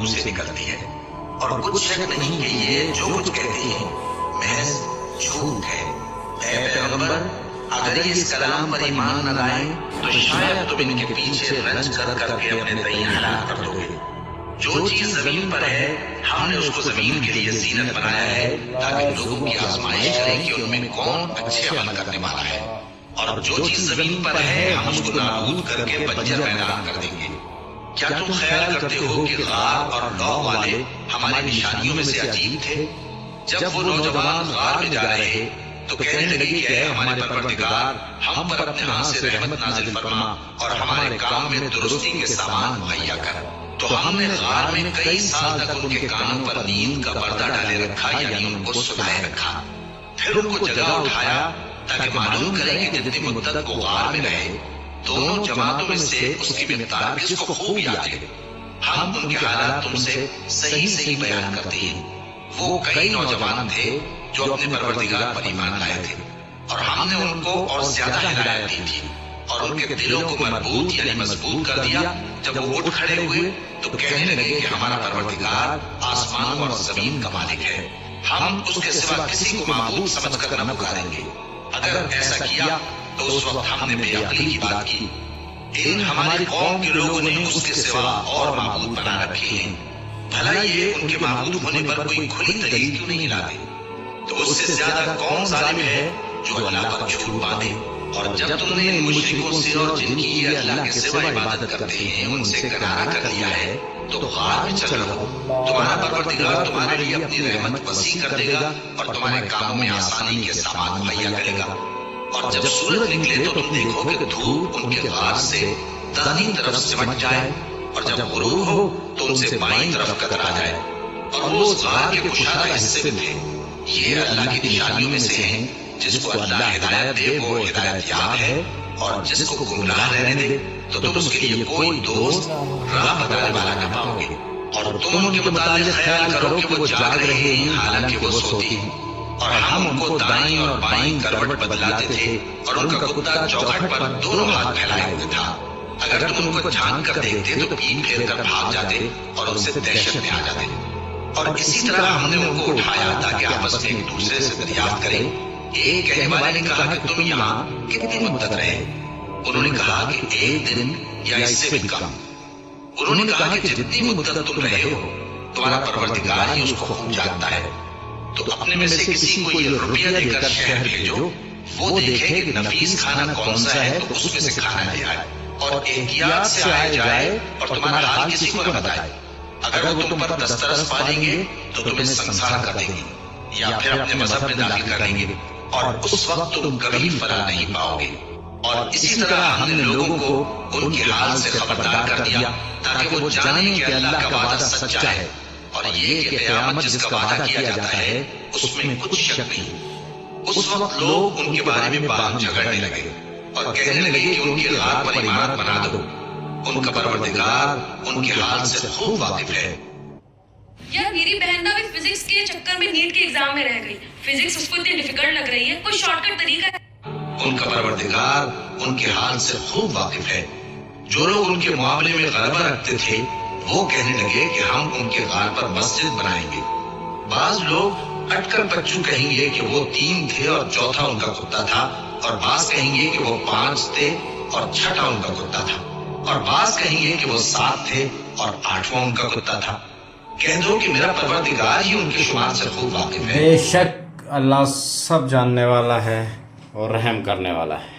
मुंह से निकलती है, और कुछ शक नहीं कि ये जो कुछ कहती हैं महज झूठ है। ऐ पैगंबर, अगर ये इस कलाम पर ईमान न लाए तो शायद तुम इनके पीछे रंज कर करके अपने तय हलाक कर दोगे। जो चीज जमीन पर है हमने उसको जमीन के लिए जीनत बनाया है, ताकि लोगों की आजमाइश करें कि उनमें कौन अच्छे अमल करने वाला है। और जो चीज जमीन पर है हम उसको नाबूद करके बंजर मैदान कर देंगे। क्या तुम ख्याल करते हो कि गार और लौ वाले हमारी निशानियों में से अजीब थे? जब वो नौजवान गार में जा रहे तो कहने लगे कि ऐ हमारे परवरदिगार, हम पर अपने हाथ से रहमत नाजिल फरमा और हमारे काम में दुरुस्ती के सामान मुहैया कर। तो हमने गार में कई साल तक उनके कानों पर नींद का पर्दा डाले रखा, यानी उनको सुलाए रखा। फिर उनको जगह उठाया ताकि मालूम करें कि जितनी मुद्दत वो गार में रहे दोनों जमातों में से उसकी मिक़दार किसको खूब याद है। हम उनके हालात तुमसे सही सही बयान करते हैं। वो कई नौजवान थे जो अपने परवरदिगार पर ईमान लाए थे, और हमने उनको और ज्यादा हिदायत दी थी और उनके दिलों को मजबूत यानी मजबूत कर दिया। जब वो उठ खड़े हुए तो कहने लगे कि हमारा परवरदिगार आसमान और जमीन का मालिक है, हम उसके सिवा किसी को माबूद समझकर न पुकारेंगे। अगर ऐसा किया तो उस वक्त हमने बेअक्ली की बात की। इन हमारी कौम के लोगों ने उसके सिवा और माबूद बना रखे हैं। भला ये उनके माबूद होने पर कोई खुली दलील क्यों नहीं लाते? तो उससे ज्यादा कौन जालिम है जो अल्लाह पर झूठ बांधे। और जब तुमने इन मुशरिकों से और जिनकी ये अल्लाह के सिवा इबादत करते हैं उनसे किनारा कर लिया है तो गार में चल रहो। तुम्हारा परवरदिगार तुम्हारे लिए अपनी रहमत वसी कर देगा और तुम्हारे कामों में आसानी के सामान मुहैया करेगा। और जब सूरज निकले तो तुम देखोगे कि धूप उनके गार से दाहिनी तरफ सिमट जाए, और जब गुरूब हो तो उनसे बाईं तरफ कतरा जाए, और वो उस गार के कुशादा हिस्से में थे। ये अल्लाह की निशानियों में से हैं। जिसको अल्लाह हिदायत दे वो हिदायत याब है, और जिसको गुमराह रहने दे तो तुम उसके लिए कोई दोस्त राह बताने वाला न पाओगे। और तुम उनके मुतालिक ख्याल करो कि वो जाग रहे हैं हालांकि वो सोती हैं, और हम उनको दाईं और बाईं करवट बदलाते थे, और उनका कुत्ता चौखट पर दोनों हाथ फैलाए हुए था। अगर तुम उनको झांक कर देखते तो पीठ फेर कर भाग जाते और उनसे दहशत में आ जाते। और इसी तरह हमने उनको उठाया ताकि आपस में एक दूसरे से दरियाफ्त करें। एक कहने वाले ने कहा कि तुम यहाँ कितनी मुद्दत रहे? उन्होंने कहा कि एक दिन या इससे भी कम। उन्होंने कहा कि जितनी मुद्दत तुम रहे हो तुम्हारा परवरदिगार ही उसको खूब जानता है। तो अपने में से किसी को ये रुपया देकर शहर भेजो, वो देखे कि नफीस खाना कौन सा है तो उसमें से खाना ले आए, और एहतियात से आए जाए और तुम्हारा हाल किसी को न बताए। अगर वो तुम पर दस्तरस पा लेंगे तो तुम्हें संसार कर देंगे या फिर अपने मजहब में दाखिल करेंगे, और उस वक्त तुम कभी फलाह नहीं पाओगे। और इसी तरह हमने लोगों को उनके हाल से खबरदार कर दिया ताकि वो जाने कि अल्लाह का वादा सच्चा है, और ये कि क़यामत जिसका वादा किया जाता है उसमें कुछ शक नहीं। उस वक्त लोग उनके बारे में बाहम झगड़ने लगे और कहने लगे कि उनके गार पर इमारत बना दो। उनका परवरदिगार उनके हाल से खूब वाकिफ है। यार मेरी बहन ना भी फिजिक्स के चक्कर में नीट के एग्जाम में रह गई। फिजिक्स उसको इतनी डिफिकल्ट लग रही है, कोई शॉर्टकट तरीका है? उनका परवरदिगार उनके हाल से खूब वाकिफ है। जो लोग उनके मामले में गलबा रखते थे वो कहने लगे कि हम उनके गार पर मस्जिद बनाएंगे। बाज लोग अटकर बच्चू कहेंगे कि वो 3 थे और चौथा उनका कुत्ता था, और बाज कहेंगे कि वो 5 थे और छठा उनका कुत्ता था, और बाज कहेंगे कि वो 7 थे और 8वां उनका कुत्ता था। कह दो कि मेरा परवरदिगार ही उनके शुमार से खूब वाकिफ है। बेशक अल्लाह सब जानने वाला है और रहम करने वाला है।